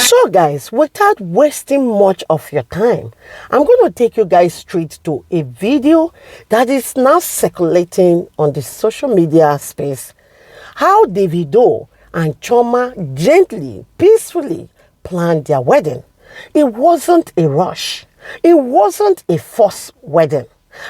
So guys, without wasting much of your time, I'm going to take you guys straight to a video that is now circulating on the social media space. How Davido and Chioma gently, peacefully planned their wedding. It wasn't a rush. It wasn't a forced wedding.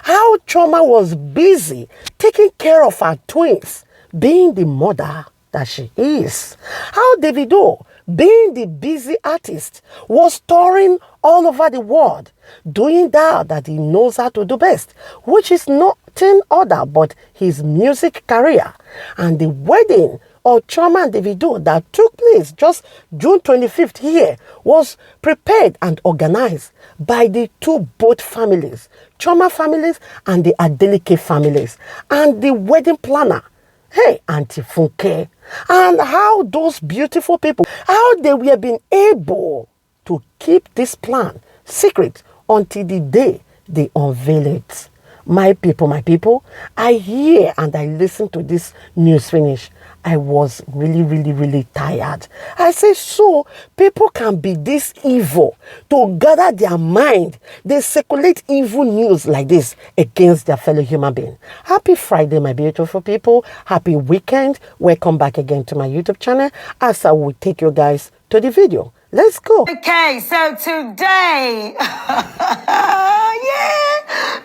How Chioma was busy taking care of her twins, being the mother that she is. How Davido, being the busy artist, was touring all over the world, doing that he knows how to do best, which is nothing other but his music career. And the wedding of Chioma and Davido that took place just June 25th here was prepared and organized by the two both families, Chioma families and the Adeleke families, and the wedding planner. Hey, Auntie Funke, and how those beautiful people, how they were being able to keep this plan secret until the day they unveil it. My people, I hear and I listen to this news finish. I was really tired. I say, so people can be this evil to gather their mind. They circulate evil news like this against their fellow human being. Happy Friday, my beautiful people. Happy weekend. Welcome back again to my YouTube channel as I will take you guys to the video. Let's go. Okay, so today, yeah,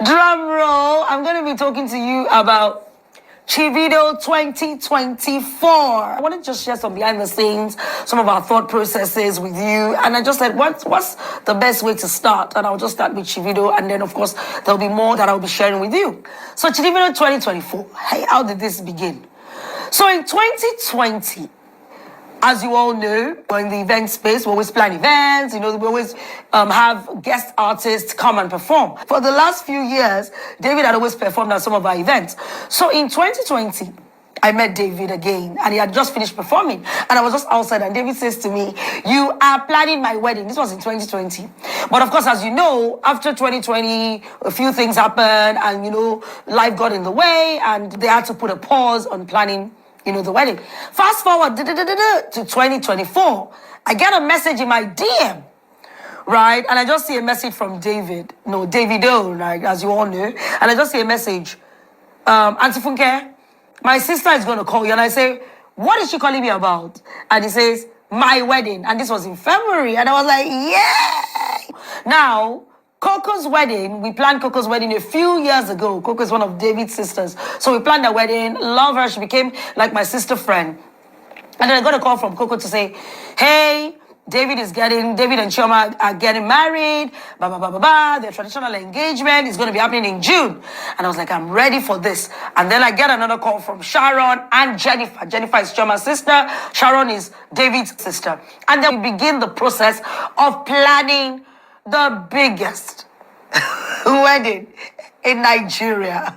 drum roll, I'm going to be talking to you about Chivdos 2024. I want to just share some behind the scenes, some of our thought processes with you. And I just said, what's the best way to start? And I'll just start with Chivdos. And then, of course, there'll be more that I'll be sharing with you. So Chivdos 2024, hey, how did this begin? So in 2020, as you all know, we're in the event space. We always plan events. You know, we always have guest artists come and perform. For the last few years, David had always performed at some of our events. So in 2020, I met David again, and he had just finished performing. And I was just outside, and David says to me, "You are planning my wedding." This was in 2020. But of course, as you know, after 2020, a few things happened, and, you know, life got in the way, and they had to put a pause on planning, you know, the wedding. Fast forward to 2024, I get a message in my DM, right? And I just see a message from Davido, right, as you all know. And I just see a message, Auntie Funke, my sister is going to call you. And I say, what is she calling me about? And he says, my wedding. And this was in February. And I was like, yeah. Now, Coco's wedding, we planned Coco's wedding a few years ago. Coco is one of David's sisters. So we planned a wedding, love her. She became like my sister friend. And then I got a call from Coco to say, hey, David and Chioma are getting married, their traditional engagement is going to be happening in June. And I was like, I'm ready for this. And then I get another call from Sharon and Jennifer. Jennifer is Chioma's sister. Sharon is David's sister. And then we begin the process of planning the biggest wedding in Nigeria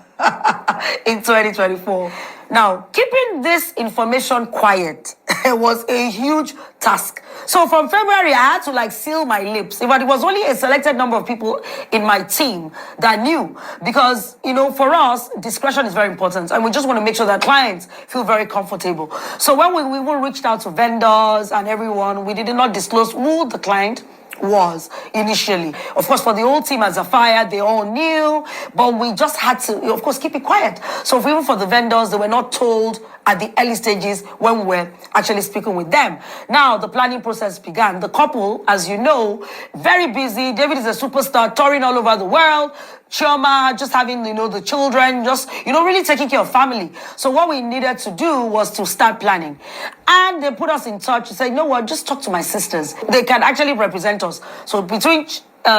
in 2024. Now, keeping this information quiet was a huge task. So from February, I had to seal my lips. But it was only a selected number of people in my team that knew. Because, you know, for us, discretion is very important. And we just want to make sure that clients feel very comfortable. So when we reached out to vendors and everyone, we did not disclose who the client was initially. Of course, for the whole team as a fire, they all knew, but we just had to, of course, keep it quiet. So even for the vendors, they were not told at the early stages when we were actually speaking with them. Now, the planning process began. The couple, as you know, very busy. David is a superstar, touring all over the world. Chioma, just having, you know, the children, just, you know, really taking care of family. So what we needed to do was to start planning. And they put us in touch to say, you know what, just talk to my sisters. They can actually represent us. So between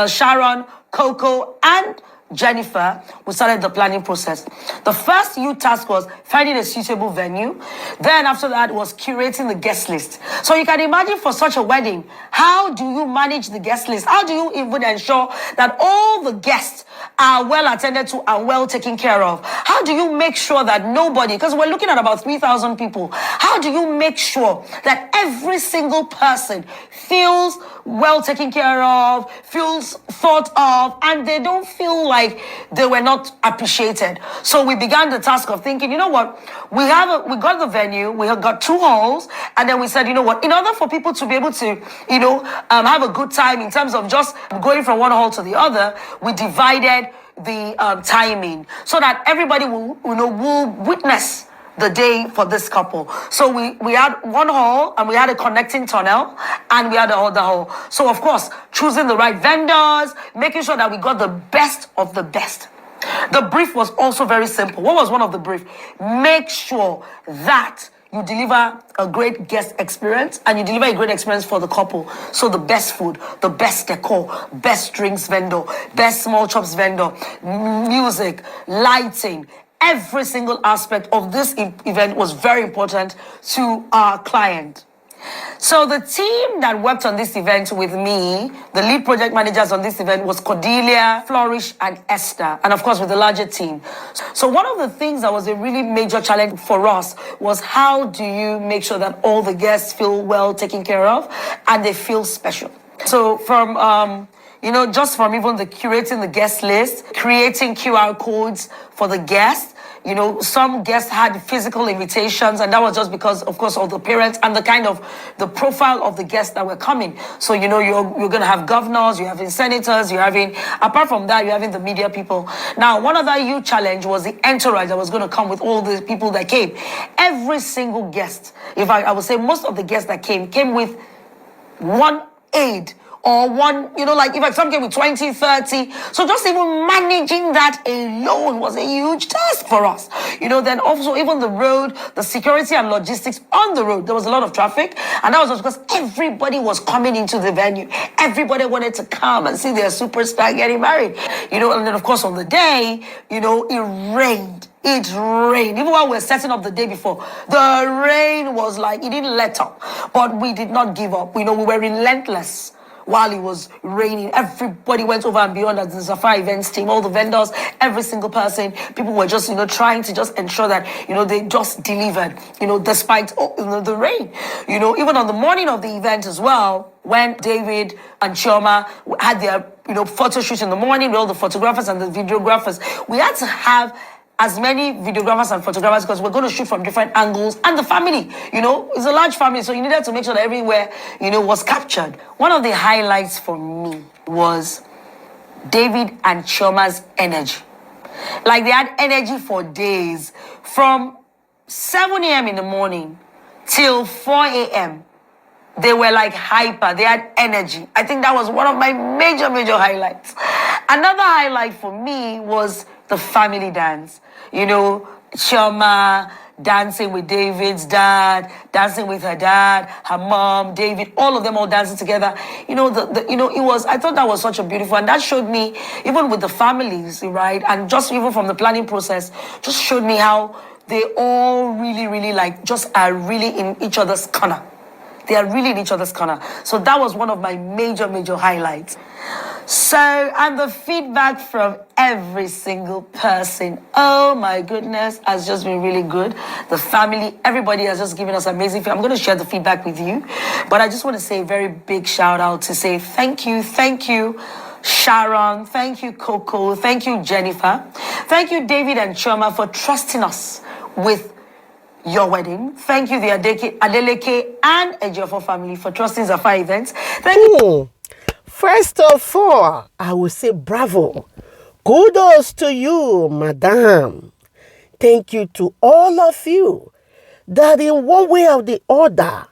Sharon, Coco, and Jennifer, we started the planning process. The first huge task was finding a suitable venue. Then after that was curating the guest list. So you can imagine for such a wedding, how do you manage the guest list? How do you even ensure that all the guests are well attended to and well taken care of? How do you make sure that nobody, because we're looking at about 3,000 people, how how do you make sure that every single person feels well taken care of, feels thought of, and they don't feel like they were not appreciated? So we began the task of thinking, you know what, we got the venue, we have got 2 halls, and then we said, you know what, in order for people to be able to, have a good time in terms of just going from one hall to the other, we divided the timing so that everybody will witness the day for this couple. So we had 1 hall, and we had a connecting tunnel, and we had the other hall. So of course, choosing the right vendors, making sure that we got the best of the best. The brief was also very simple. What was one of the brief? Make sure that you deliver a great guest experience, and you deliver a great experience for the couple. So the best food, the best decor, best drinks vendor, best small chops vendor, music, lighting, every single aspect of this event was very important to our client. So the team that worked on this event with me, the lead project managers on this event, was Cordelia, Flourish, and Esther, and of course with the larger team. So one of the things that was a really major challenge for us was, how do you make sure that all the guests feel well taken care of and they feel special? So from just from even the curating the guest list, creating QR codes for the guests. Some guests had physical invitations, and that was just because, of course, of the parents and the kind of the profile of the guests that were coming. So, you're going to have governors, you're having senators, apart from that, you're having the media people. Now, one other huge challenge was the entourage that was going to come with all the people that came. Every single guest, in fact, I would say most of the guests that came with one aide, or one, if some came with 20, 30. So just even managing that alone was a huge task for us. Then also even the road, the security and logistics on the road, there was a lot of traffic. And that was just because everybody was coming into the venue. Everybody wanted to come and see their superstar getting married. And then of course on the day, it rained. It rained. Even while we were setting up the day before, the rain was like, it didn't let up. But we did not give up. We were relentless. While it was raining, everybody went over and beyond as the Sophia events team, all the vendors, every single person. People were just, trying to just ensure that, they just delivered, despite the rain. Even on the morning of the event as well, when David and Chioma had their, photo shoot in the morning with all the photographers and the videographers, we had to have as many videographers and photographers because we're going to shoot from different angles, and the family, it's a large family, so you needed to make sure that everywhere, was captured. One of the highlights for me was David and Chioma's energy. Like, they had energy for days, from 7 a.m. in the morning till 4 a.m. They were like hyper. They had energy. I think that was one of my major highlights. Another highlight for me was the family dance. Chioma dancing with David's dad, dancing with her dad, her mom, David, all of them all dancing together. I thought that was such a beautiful, and that showed me, even with the families, right? And just even from the planning process, just showed me how they all really just are really in each other's corner. They are really in each other's corner. So that was one of my major highlights. So, and the feedback from every single person, oh my goodness, has just been really good. The family, everybody has just given us amazing feedback. I'm going to share the feedback with you. But I just want to say a very big shout out to say thank you, Sharon. Thank you, Coco. Thank you, Jennifer. Thank you, David and Chioma, for trusting us with your wedding. Thank you, the Adeleke and Ejiofor family, for trusting Sophia events. Thank you. First of all, I will say bravo. Kudos to you, madam. Thank you to all of you that in one way or the other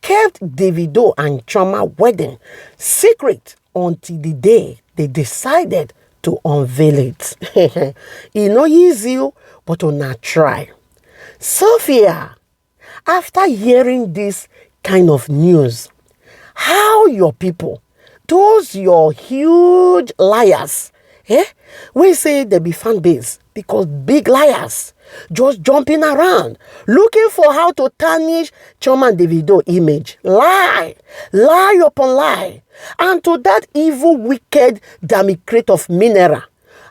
kept Davido and Chioma wedding secret until the day they decided to unveil it. It's not easy, but on a try. Sophia, after hearing this kind of news, how your people, those your huge liars, we say they be fan base because big liars just jumping around looking for how to tarnish Chioma and Davido image, lie upon lie, and to that evil, wicked democrat of mineral,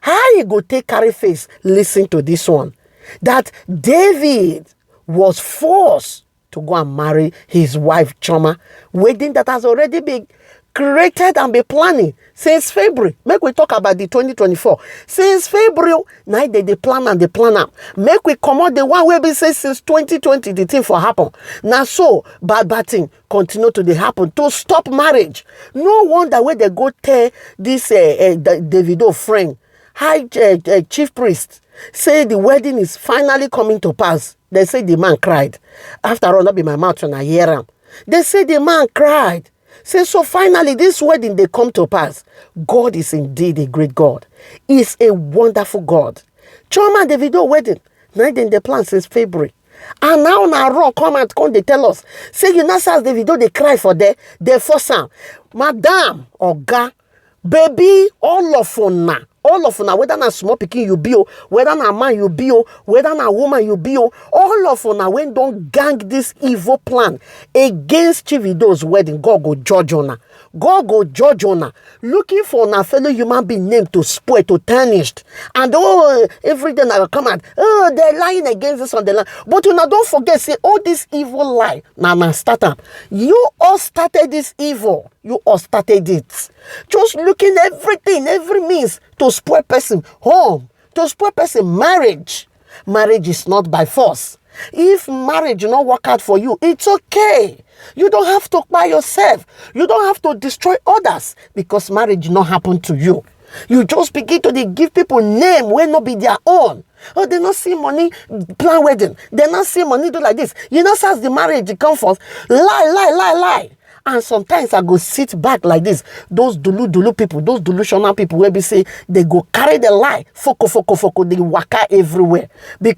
how you go take carry face? Listen to this one, that David was forced to go and marry his wife, Chioma. Wedding that has already been created and be planning since February. Make we talk about the 2024. Since February, now they plan and they plan am. Make we come out the one where we say since 2020 the thing for happen. Now so bad thing continue to dey happen to stop marriage. No wonder where they go tell this Davido friend, high chief priest, say the wedding is finally coming to pass. They say the man cried. After all, not be my mouth when I hear him. They say the man cried. Say, so finally, this wedding, they come to pass. God is indeed a great God. He's a wonderful God. Chioma and Davido wedding, now then they plan since February. And now wrong come and come, they tell us. Say, you know, as Davido, they cry for they force am. Madam, Oga, baby, all of una, whether na small pikin you be, whether na man you be, whether na woman you be, all of una when don't gang this evil plan against Chivdos wedding, God go judge una. God go judge una. Looking for una fellow human being named to spoil, to tarnished. And every day I come out, they're lying against this on the line. But una don't forget, say, all this evil lie. Now, start up. You all started this evil. You all started it. Just looking everything, every means to spoil person home, to spoil person marriage. Marriage is not by force. If marriage not work out for you, it's okay. You don't have to buy yourself. You don't have to destroy others because marriage not happen to you. You just begin to give people name when not be their own. Oh, they not see money plan wedding. They not see money do like this. You know, as the marriage come forth, lie. And sometimes I go sit back like this. Those dulu people, those delusional people where we say they go carry the lie. Foko. They waka everywhere.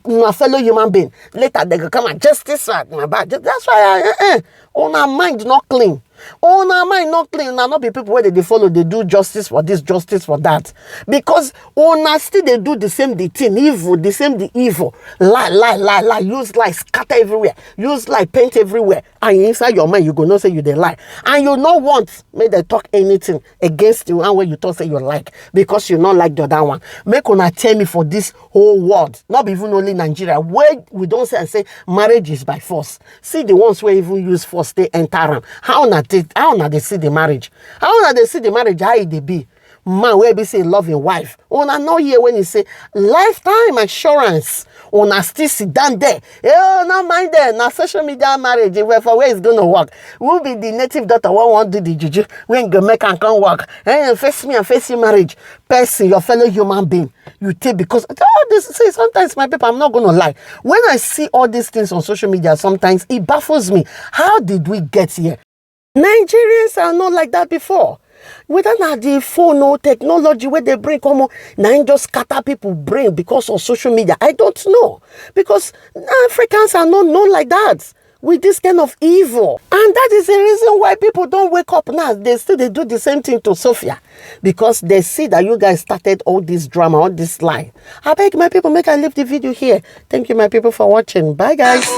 My fellow human being. Later they go come and justice right my back. That's why on our mind not clean. On our mind not clean. Now not be people where they follow, they do justice for this, justice for that. Because on us still they do the same the thing, evil, the same the evil. Lie. Use lie, scatter everywhere. Use lie, paint everywhere. And inside your mind, you go not say you they lie. And you not want may they talk anything against you and when you talk say you like. Because you not like the other one. Make una tell me for this whole world, not even only Nigeria, where we don't say and say marriage is by force. See the ones where even use force, they enter them. How not they see the marriage? How not they see the marriage? How it they be? Man, where be say loving wife. Una know here when you say lifetime assurance. Una still sit down there. Not mind there. Now social media marriage. For where it's gonna work. We'll be the native daughter. What want do the juju? When go make and come work. Face me and face you marriage. Person, your fellow human being. You take because this. See, sometimes my people, I'm not gonna lie. When I see all these things on social media, sometimes it baffles me. How did we get here? Nigerians are not like that before. Whether not the phone or technology where they bring come on, now just scatter people brain because of social media. I don't know. Because Africans are not known like that. With this kind of evil. And that is the reason why people don't wake up now. They do the same thing to Sophia. Because they see that you guys started all this drama, all this lie. I beg my people, make I leave the video here. Thank you, my people, for watching. Bye, guys.